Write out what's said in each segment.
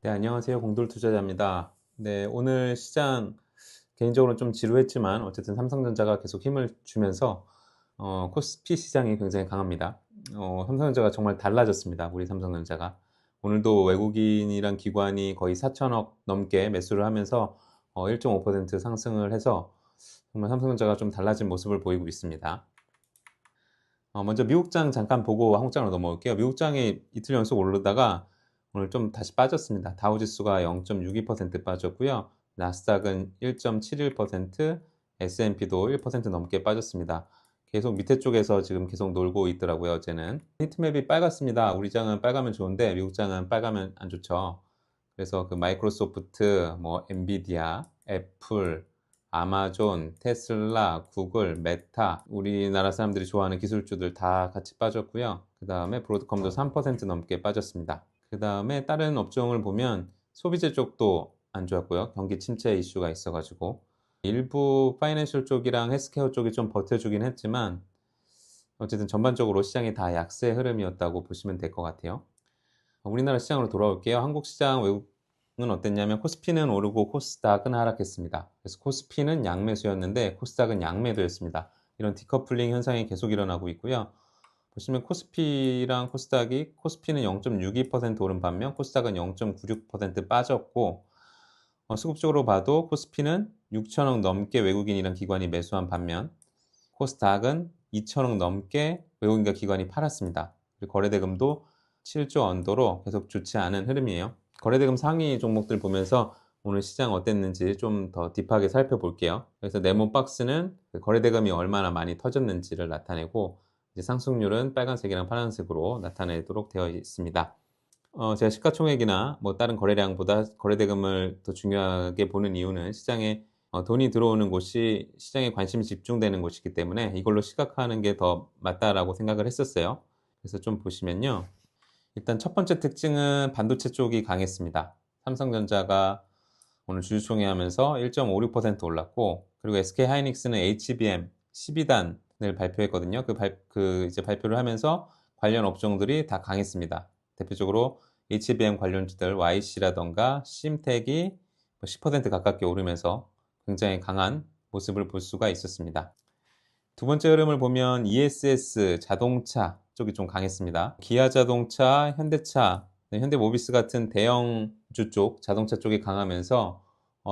네, 안녕하세요. 공돌 투자자입니다. 네, 오늘 시장 개인적으로는 좀 지루했지만 어쨌든 삼성전자가 계속 힘을 주면서 코스피 시장이 굉장히 강합니다. 삼성전자가 정말 달라졌습니다. 우리 삼성전자가. 오늘도 외국인이란 기관이 거의 4천억 넘게 매수를 하면서 1.5% 상승을 해서 정말 삼성전자가 좀 달라진 모습을 보이고 있습니다. 먼저 미국장 잠깐 보고 한국장으로 넘어올게요. 미국장이 이틀 연속 오르다가 오늘 좀 다시 빠졌습니다. 다우지수가 0.62% 빠졌고요. 나스닥은 1.71%, S&P도 1% 넘게 빠졌습니다. 계속 밑에 쪽에서 지금 계속 놀고 있더라고요, 어제는. 히트맵이 빨갛습니다. 우리 장은 빨가면 좋은데 미국 장은 빨가면 안 좋죠. 그래서 그 마이크로소프트, 뭐 엔비디아, 애플, 아마존, 테슬라, 구글, 메타, 우리나라 사람들이 좋아하는 기술주들 다 같이 빠졌고요. 그 다음에 브로드컴도 3% 넘게 빠졌습니다. 그 다음에 다른 업종을 보면 소비재 쪽도 안 좋았고요. 경기 침체 이슈가 있어가지고 일부 파이낸셜 쪽이랑 헬스케어 쪽이 좀 버텨주긴 했지만 어쨌든 전반적으로 시장이 다 약세 흐름이었다고 보시면 될 것 같아요. 우리나라 시장으로 돌아올게요. 한국 시장, 외국은 어땠냐면 코스피는 오르고 코스닥은 하락했습니다. 그래서 코스피는 양매수였는데 코스닥은 양매도였습니다. 이런 디커플링 현상이 계속 일어나고 있고요. 보시면 코스피랑 코스닥이 코스피는 0.62% 오른 반면 코스닥은 0.96% 빠졌고 수급적으로 봐도 코스피는 6천억 넘게 외국인이랑 기관이 매수한 반면 코스닥은 2천억 넘게 외국인과 기관이 팔았습니다. 그리고 거래대금도 7조 언더로 계속 좋지 않은 흐름이에요. 거래대금 상위 종목들 보면서 오늘 시장 어땠는지 좀 더 딥하게 살펴볼게요. 그래서 네모 박스는 그 거래대금이 얼마나 많이 터졌는지를 나타내고 이제 상승률은 빨간색이랑 파란색으로 나타내도록 되어 있습니다. 제가 시가총액이나 뭐 다른 거래량보다 거래대금을 더 중요하게 보는 이유는 시장에 돈이 들어오는 곳이 시장에 관심이 집중되는 곳이기 때문에 이걸로 시각화하는 게 더 맞다라고 생각을 했었어요. 그래서 좀 보시면요. 일단 첫 번째 특징은 반도체 쪽이 강했습니다. 삼성전자가 오늘 주주총회하면서 1.56% 올랐고, 그리고 SK하이닉스는 HBM 12단을 발표했거든요. 그 이제 발표를 하면서 관련 업종들이 다 강했습니다. 대표적으로 HBM 관련주들 YC라던가 심텍이 10% 가깝게 오르면서 굉장히 강한 모습을 볼 수가 있었습니다. 두 번째 흐름을 보면 ESS 자동차 쪽이 좀 강했습니다. 기아자동차, 현대차, 네, 현대모비스 같은 대형주 쪽, 자동차 쪽이 강하면서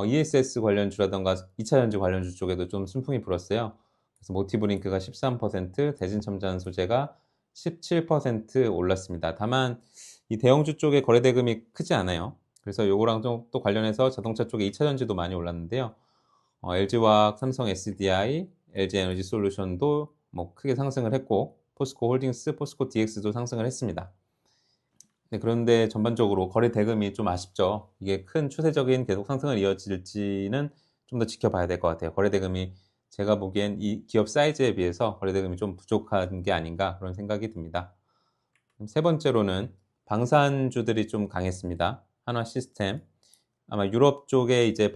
ESS 관련주라던가 2차 전지 관련주 쪽에도 좀 순풍이 불었어요. 그래서 모티브링크가 13%, 대진첨단 소재가 17% 올랐습니다. 다만 이 대형주 쪽의 거래대금이 크지 않아요. 그래서 요거랑 좀 또 관련해서 자동차 쪽에 2차 전지도 많이 올랐는데요. LG화학, 삼성 SDI, LG에너지솔루션도 뭐 크게 상승을 했고 포스코홀딩스, 포스코DX도 상승을 했습니다. 네, 그런데 전반적으로 거래 대금이 좀 아쉽죠. 이게 큰 추세적인 계속 상승을 이어질지는 좀 더 지켜봐야 될 것 같아요. 거래 대금이 제가 보기엔 이 기업 사이즈에 비해서 거래 대금이 좀 부족한 게 아닌가 그런 생각이 듭니다. 세 번째로는 방산주들이 좀 강했습니다. 한화 시스템, 아마 유럽 쪽에 이제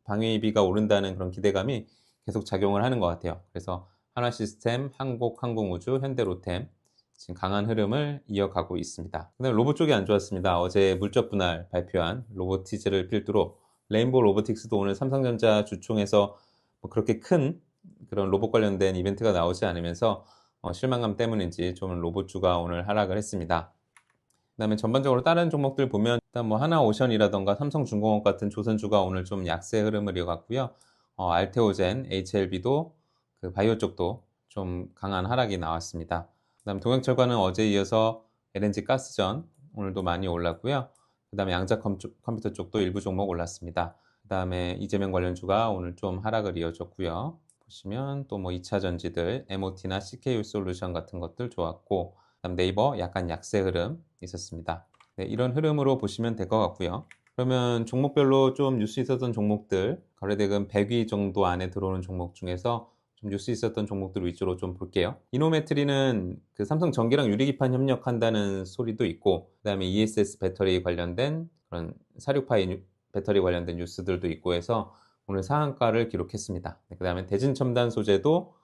방위비가 오른다는 그런 기대감이 계속 작용을 하는 것 같아요. 그래서 한화 시스템, 한국 항공우주, 현대로템 지금 강한 흐름을 이어가고 있습니다. 그다음에 로봇 쪽이 안 좋았습니다. 어제 물적 분할 발표한 로보티즈를 필두로 레인보우 로보틱스도 오늘 삼성전자 주총에서 뭐 그렇게 큰 그런 로봇 관련된 이벤트가 나오지 않으면서 실망감 때문인지 좀 로봇주가 오늘 하락을 했습니다. 그다음에 전반적으로 다른 종목들 보면 일단 뭐 하나오션이라던가 삼성중공업 같은 조선주가 오늘 좀 약세 흐름을 이어갔고요. 알테오젠, HLB도 그 바이오 쪽도 좀 강한 하락이 나왔습니다. 그다음 동양철과는 어제 이어서 LNG 가스전 오늘도 많이 올랐고요. 그다음에 컴퓨터 쪽도 일부 종목 올랐습니다. 그다음에 이재명 관련주가 오늘 좀 하락을 이어졌고요. 보시면 또 뭐 2차 전지들 MOT나 CKU 솔루션 같은 것들 좋았고 그다음 네이버 약간 약세 흐름 있었습니다. 네, 이런 흐름으로 보시면 될 것 같고요. 그러면 종목별로 좀 뉴스 있었던 종목들, 거래대금 100위 정도 안에 들어오는 종목 중에서 좀 뉴스 있었던 종목들 위주로 좀 볼게요. 이노메트리는 그 삼성 전기랑 유리기판 협력한다는 소리도 있고, 그다음에 ESS 배터리 관련된 그런 46파이 배터리 관련된 뉴스들도 있고 해서 오늘 상한가를 기록했습니다. 그다음에 대진첨단 소재도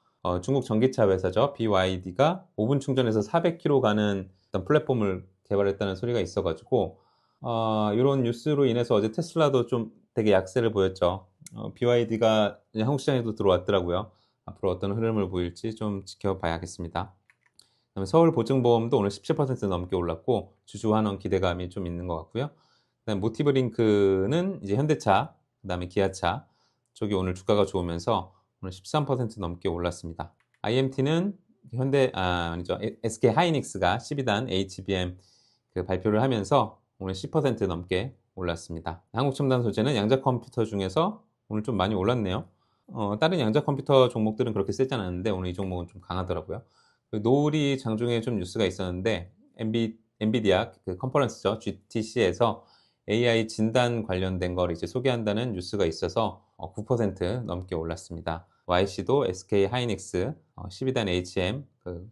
중국 전기차 회사죠. BYD가 5분 충전해서 400km 가는 어떤 플랫폼을 개발했다는 소리가 있어가지고 이런 뉴스로 인해서 어제 테슬라도 좀 되게 약세를 보였죠. BYD가 한국 시장에도 들어왔더라고요. 앞으로 어떤 흐름을 보일지 좀 지켜봐야겠습니다. 그다음에 서울보증보험도 오늘 17% 넘게 올랐고 주주환원 기대감이 좀 있는 것 같고요. 그다음에 모티브링크는 이제 현대차, 그다음에 기아차 쪽이 오늘 주가가 좋으면서 오늘 13% 넘게 올랐습니다. IMT는 아니죠. SK 하이닉스가 12단 HBM 발표를 하면서 오늘 10% 넘게 올랐습니다. 한국첨단 소재는 양자 컴퓨터 중에서 오늘 좀 많이 올랐네요. 다른 양자 컴퓨터 종목들은 그렇게 세지 않았는데 오늘 이 종목은 좀 강하더라고요. 노을이 장중에 좀 뉴스가 있었는데 엔비디아 컨퍼런스죠. GTC에서 AI 진단 관련된 걸 이제 소개한다는 뉴스가 있어서 9% 넘게 올랐습니다. YC도 SK 하이닉스 12단 HM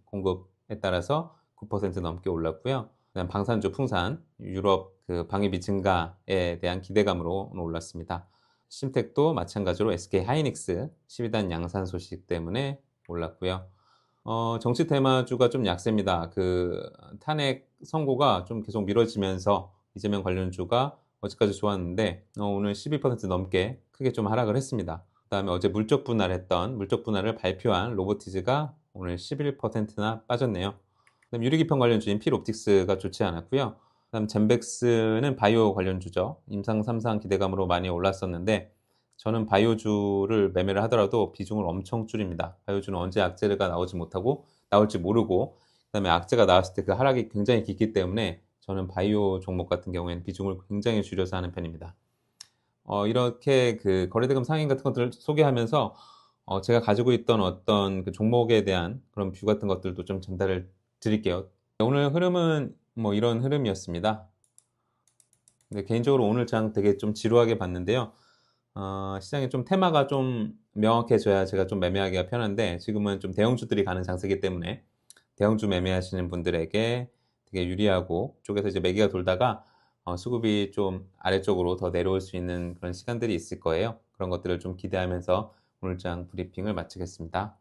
공급에 따라서 9% 넘게 올랐고요. 그다음 방산주 풍산, 유럽 방위비 증가에 대한 기대감으로 올랐습니다. 심텍도 마찬가지로 SK 하이닉스 12단 양산 소식 때문에 올랐고요. 정치 테마주가 좀 약세입니다. 탄핵 선고가 좀 계속 미뤄지면서 이재명 관련주가 어제까지 좋았는데 오늘 12% 넘게 크게 좀 하락을 했습니다. 그다음에 어제 물적 분할을 발표한 로보티즈가 오늘 11%나 빠졌네요. 그다음 유리기판 관련주인 필옵틱스가 좋지 않았고요. 그다음 젠백스는 바이오 관련주죠. 임상 3상 기대감으로 많이 올랐었는데 저는 바이오주를 매매를 하더라도 비중을 엄청 줄입니다. 바이오주는 언제 악재가 나올지 모르고 그다음에 악재가 나왔을 때 그 하락이 굉장히 깊기 때문에 저는 바이오 종목 같은 경우에는 비중을 굉장히 줄여서 하는 편입니다. 이렇게 거래대금 상인 같은 것들을 소개하면서 제가 가지고 있던 어떤 종목에 대한 그런 뷰 같은 것들도 좀 전달을 드릴게요. 오늘 흐름은 뭐 이런 흐름이었습니다. 근데 개인적으로 오늘 장 되게 좀 지루하게 봤는데요. 시장에 좀 테마가 좀 명확해져야 제가 좀 매매하기가 편한데 지금은 좀 대형주들이 가는 장세기 때문에 대형주 매매하시는 분들에게 되게 유리하고 쪽에서 이제 매기가 돌다가 수급이 좀 아래쪽으로 더 내려올 수 있는 그런 시간들이 있을 거예요. 그런 것들을 좀 기대하면서 오늘 장 브리핑을 마치겠습니다.